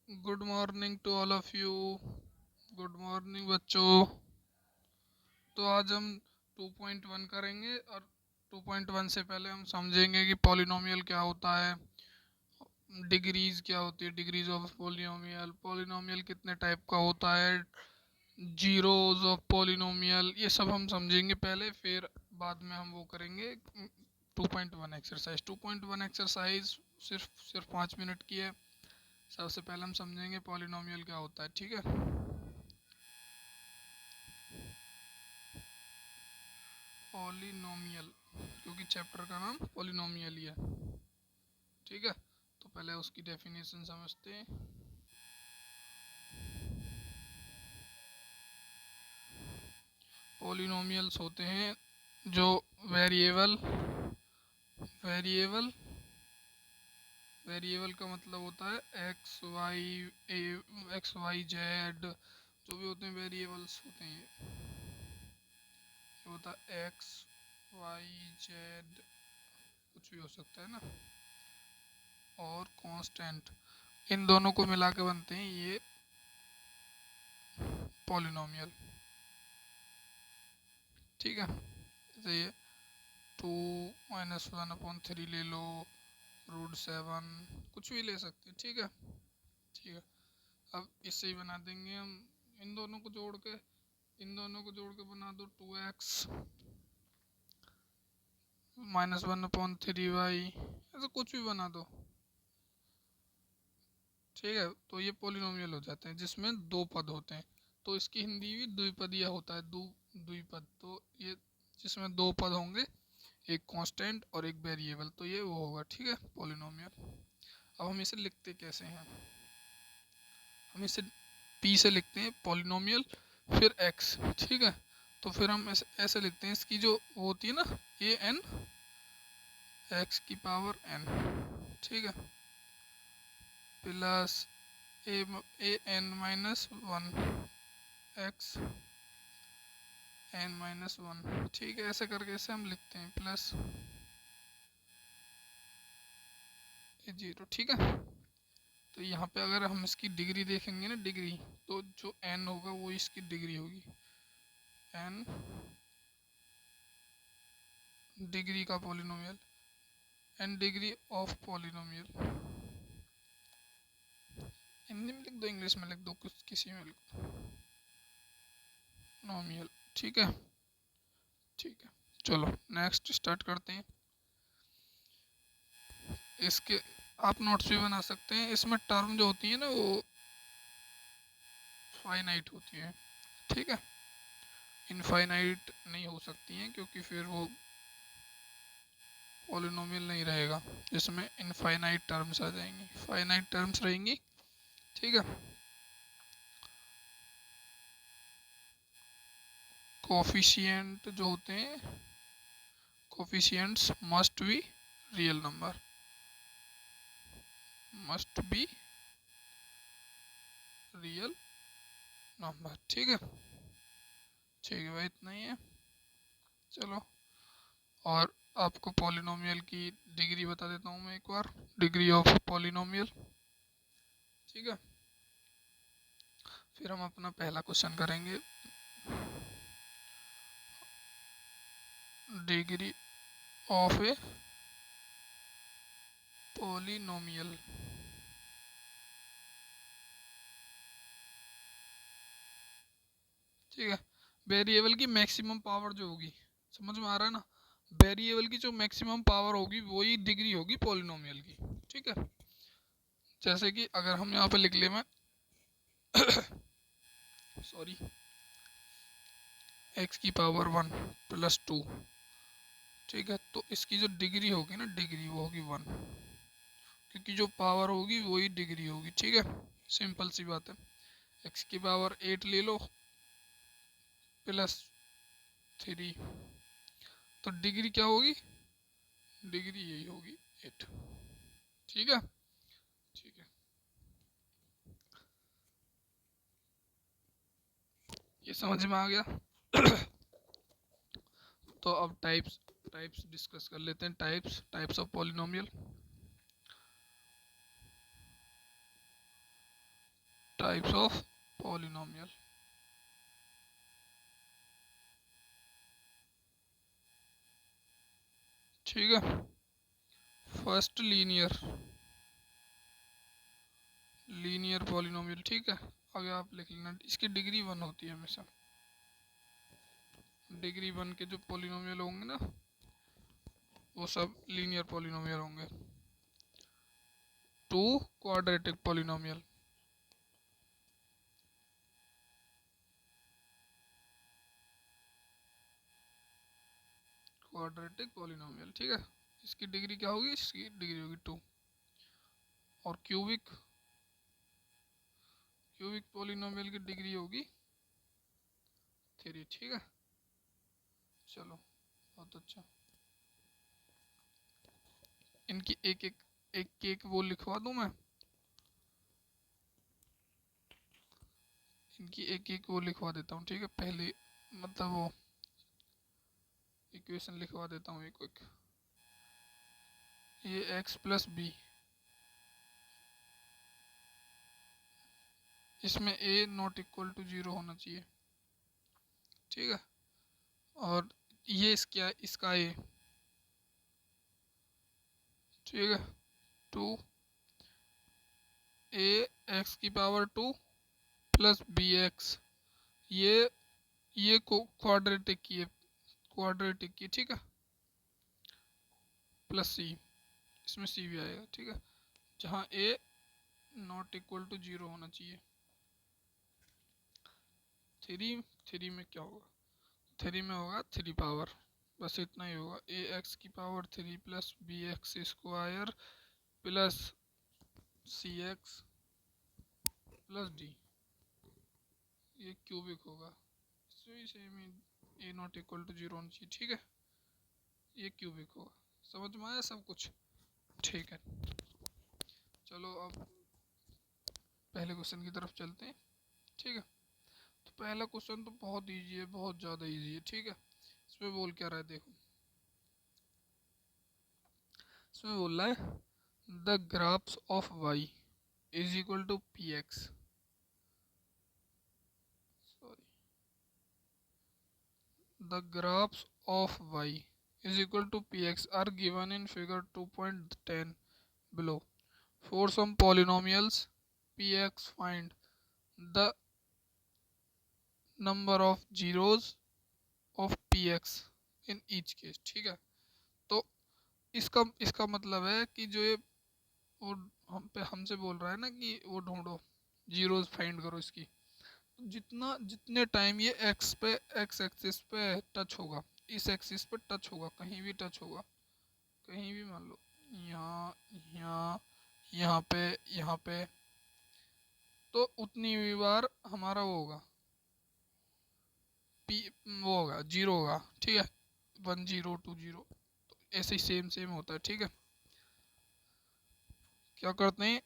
Good morning to all of you. Good morning बच्चों। तो आज हम 2.1 करेंगे और 2.1 से पहले हम समझेंगे कि पॉलिनोमियल क्या होता है, डिग्रीज क्या होती है, डिग्रीज ऑफ पॉलिनोमियल, पॉलिनोमियल कितने टाइप का होता है, जीरोज ऑफ पॉलिनोमियल, ये सब हम समझेंगे पहले, फिर बाद में हम वो करेंगे 2.1 एक्सरसाइज। 2.1 एक्सरसाइज सिर्फ 5 मिनट की है। सबसे पहले हम समझेंगे पॉलिनोमियल क्या होता है, ठीक है। पॉलिनोमियल, क्योंकि चैप्टर का नाम पॉलिनोमियल ही है, ठीक है। तो पहले उसकी डेफिनेशन समझते हैं। पॉलिनोमियल्स होते हैं जो वेरिएबल वेरिएबल वेरिएबल का मतलब होता है एक्स वाई जेड, जो भी होते हैं वेरिएबल्स होते हैं, ये होता है एक्स वाई जेड, कुछ भी हो सकता है ना, और कांस्टेंट, इन दोनों को मिला के बनते हैं ये पॉलिनोमियल, ठीक है। जैसे ये 2 - 1/3 ले लो, √7, कुछ भी ले सकते हैं, ठीक है। ठीक है, अब इससे ही बना देंगे हम, इन दोनों को जोड़ के बना दो 2x -1/3y, ऐसे कुछ भी बना दो, ठीक है। तो ये पॉलिनोमियल हो जाते हैं जिसमें दो पद होते हैं, तो इसकी हिंदी भी द्विपदीय होता है, द्विपद। तो ये जिसमें दो पद होंगे, एक कांस्टेंट और एक वेरिएबल, तो ये वो होगा, ठीक है, पॉलिनोमियल। अब हम इसे लिखते कैसे हैं, हम इसे p से लिखते हैं पॉलिनोमियल, फिर x, ठीक है। तो फिर हम ऐसे लिखते हैं, इसकी जो वो होती है ना, an x की पावर n, ठीक है, प्लस an-1 x n-1, ठीक है। ऐसे करके इसे हम लिखते हैं, प्लस ये 0, ठीक है। तो यहाँ पे अगर हम इसकी डिग्री देखेंगे ना, डिग्री, तो जो n होगा वो इसकी डिग्री होगी, n डिग्री का polynomial, n degree of polynomial. Hindi में लिख दो, इंग्लिश में लिख दो, कुछ किसी में लिख दो, नोमियल, ठीक है। ठीक है, चलो नेक्स्ट स्टार्ट करते हैं। इसके आप नोट्स भी बना सकते हैं, इसमें टर्म जो होती है ना वो फाइनाइट होती है, ठीक है, इनफाइनाइट नहीं हो सकती हैं, क्योंकि फिर वो पॉलिनोमियल नहीं रहेगा, जिसमें इनफाइनाइट टर्म्स आ जाएंगी, फाइनाइट टर्म्स रहेंगी, ठीक है। कोफिशिएंट जो होते हैं, coefficients must be real number, must be real number, ठीक है। ठीक है भाई, इतना ही है, चलो। और आपको पॉलिनोमियल की डिग्री बता देता हूँ मैं एक बार, डिग्री ऑफ पॉलिनोमियल, ठीक है। फिर हम अपना पहला क्वेश्चन करेंगे, डिग्री ऑफ ए पॉलिनोमियल, ठीक है। वेरिएबल की मैक्सिमम पावर जो होगी, समझ में आ रहा है ना, वेरिएबल की जो मैक्सिमम पावर होगी वही डिग्री होगी पॉलिनोमियल की, ठीक है। जैसे कि अगर हम यहाँ पे लिख ले, मैं सॉरी, x की पावर 1 + 2, ठीक है। तो इसकी जो डिग्री होगी ना, डिग्री वो होगी 1, क्योंकि जो पावर होगी वही डिग्री होगी, ठीक है। सिंपल सी बात है, x की पावर 8 ले लो +3, तो डिग्री क्या होगी, डिग्री यही होगी 8, ठीक है। ठीक है, ये समझ में आ गया। तो अब टाइप्स टाइप्स डिस्कस कर लेते हैं, types of polynomial. Types of polynomial. ठीक है, फर्स्ट लीनियर पॉलिनोमियल। ठीक है, आगे आप लिख लेना, इसकी डिग्री 1 होती है हमेशा। डिग्री 1 के जो पॉलिनोमियल होंगे ना वो सब लीनियर पॉलिनोमियल होंगे। 2 क्वाड्रेटिक पॉलिनोमियल। क्वाड्रेटिक पॉलिनोमियल, ठीक है, इसकी डिग्री क्या होगी, इसकी डिग्री होगी 2। और क्यूबिक पॉलिनोमियल की डिग्री होगी 3। ठीक है, चलो बहुत अच्छा। इनकी एक वो लिखवा दूं मैं, इनकी एक वो लिखवा देता हूँ। ठीक है, पहले मतलब वो इक्वेशन लिखवा देता हूँ एक। ये x प्लस बी, इसमें a नॉट इक्वल टू 0 होना चाहिए। ठीक है, और ये इसका a। ठीक है, 2 a x की पावर 2 प्लस बी एक्स, ये क्वाड्रेटिक की है, क्वाड्रेटिक की। ठीक है, प्लस सी, इसमें सी भी आएगा। ठीक है, जहाँ a नॉट इक्वल टू 0 होना चाहिए। 3 में क्या होगा, 3 में होगा 3 पावर, बस इतना ही होगा। ए एक्स की power 3 plus b x square plus c x plus d, ये क्यूबिक होगा। इसमें सेम ही ए नॉट इक्वल टू 0 होना चाहिए। ठीक है, ये क्यूबिक होगा। समझ में आया सब कुछ? ठीक है, चलो अब पहले क्वेश्चन की तरफ चलते हैं। ठीक है, तो पहला क्वेश्चन तो बहुत इजी है, बहुत ज़्यादा इजी है। ठीक है, इसमें बोल क्या रहा है देखो, इसमें बोल रहा है the graphs of y is equal to p x, the graphs of y is equal to px are given in figure 2.10 below. For some polynomials px, find the number of zeros of px in each case. ठीक है, तो इसका इसका मतलब है कि जो ये वो हमसे बोल रहा है ना कि वो ढूंढो, जीरोस फाइंड करो इसकी। जितने टाइम ये एक्स एक्सिस पे टच होगा, इस एक्सिस पे टच होगा, कहीं भी टच होगा, कहीं भी मान लो यहाँ यहाँ यहाँ पे, तो उतनी ही बार हमारा वो होगा पी, वो होगा 0 होगा। ठीक है, 1 0 2 0, तो ऐसे ही सेम होता है। ठीक है, क्या करते हैं,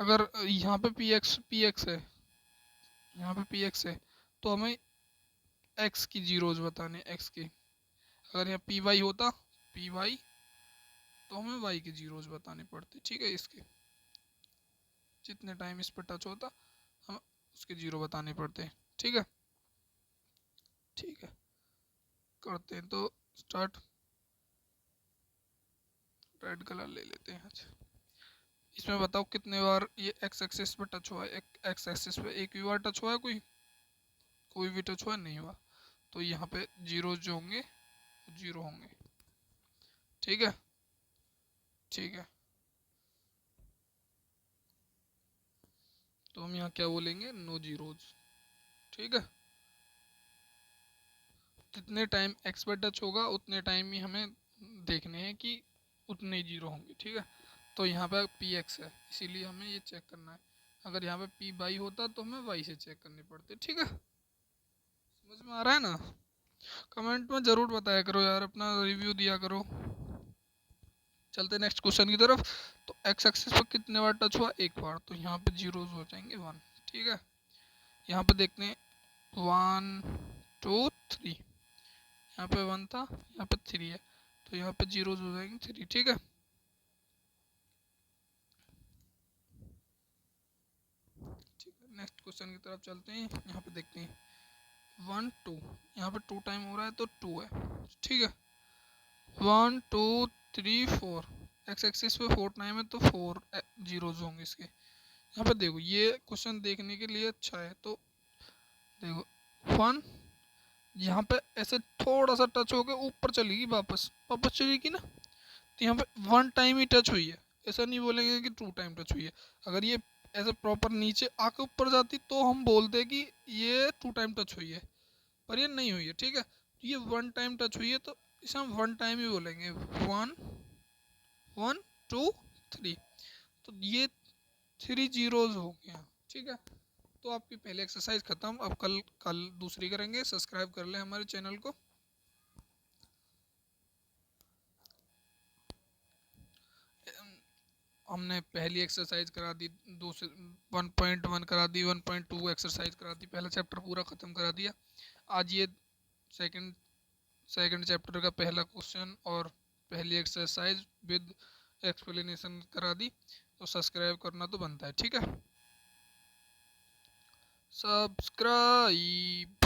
अगर यहाँ पे पी एक्स है, यहाँ पे पी एक्स है, तो हमें एक्स की जीरोज बताने, एक्स की। अगर यहाँ पी वाई होता, पी वाई, तो हमें वाई के जीरोज बताने पड़ते। ठीक है, इसके जितने टाइम इस पर टच होता हम उसके जीरो बताने पड़ते हैं। ठीक है, ठीक है, करते हैं तो स्टार्ट। रेड कलर ले लेते हैं आज। इसमें बताओ कितने बार ये एक्स एक्सिस पे टच हुआ है, एक्स एक्सिस पे एक भी बार टच हुआ है, कोई भी टच हुआ नहीं हुआ, तो यहाँ पे जीरो जो होंगे 0 होंगे। ठीक है, ठीक है, तो हम यहाँ क्या बोलेंगे, नो जीरोज। ठीक है, जितने टाइम एक्स पर टच होगा उतने टाइम ही हमें देखने हैं कि उतने ही जीरो होंगे। ठीक है, तो यहाँ पे पी एक्स है, इसीलिए हमें ये चेक करना है। अगर यहाँ पे पी वाई होता तो हमें वाई से चेक करने पड़ते। ठीक है, समझ में आ रहा है ना? कमेंट में ज़रूर बताया करो यार, अपना रिव्यू दिया करो। चलते नेक्स्ट क्वेश्चन की तरफ। तो एक्स एक्सिस पर कितने बार टच हुआ, एक बार, तो यहाँ पे जीरोज हो जाएंगे 1। ठीक है, यहाँ पे देखते हैं 1 2 3, यहाँ पे 1 था, यहाँ पे 3 है, तो यहाँ पे जीरोज हो जाएंगे 3। ठीक है, ठीक है, नेक्स्ट क्वेश्चन की तरफ चलते हैं। यहाँ पे देखते हैं 1 2, यहाँ पे 2 टाइम हो रहा है तो 2 है, ठीक है। 1 2 3 4, एक्स एक्सिस पे 4 टाइम है तो 4 जीरोज होंगे इसके। यहाँ पे देखो ये क्वेश्चन देखने के लिए अच्छा है, तो देखो 1 यहाँ पे ऐसे थोड़ा सा टच होकर ऊपर चलेगी, वापस वापस चलेगी ना, तो यहाँ पे 1 टाइम ही टच हुई है, ऐसा नहीं बोलेंगे कि 2 टाइम टच हुई है। अगर ये ऐसे प्रॉपर नीचे आके ऊपर जाती तो हम बोलते कि ये 2 टाइम टच हुई है, पर ये नहीं हुई है, ठीक है। ये 1 टाइम टच हुई है तो इसे हम 1 टाइम ही बोलेंगे। 1 1 2 3, तो ये 3 जीरोज हो गया, ठीक है। तो आपकी पहली एक्सरसाइज खत्म। अब कल कल दूसरी करेंगे। सब्सक्राइब कर लें हमारे चैनल को। हमने पहली एक्सरसाइज करा दी, दूसरी 1.1 करा दी, 1.2 एक्सरसाइज करा दी, पहला चैप्टर पूरा ख़त्म करा दिया। आज ये सेकंड सेकंड चैप्टर का पहला क्वेश्चन और पहली एक्सरसाइज विद एक्सप्लेनेशन करा दी। तो सब्सक्राइब करना तो बनता है, ठीक है। सब्सक्राइब।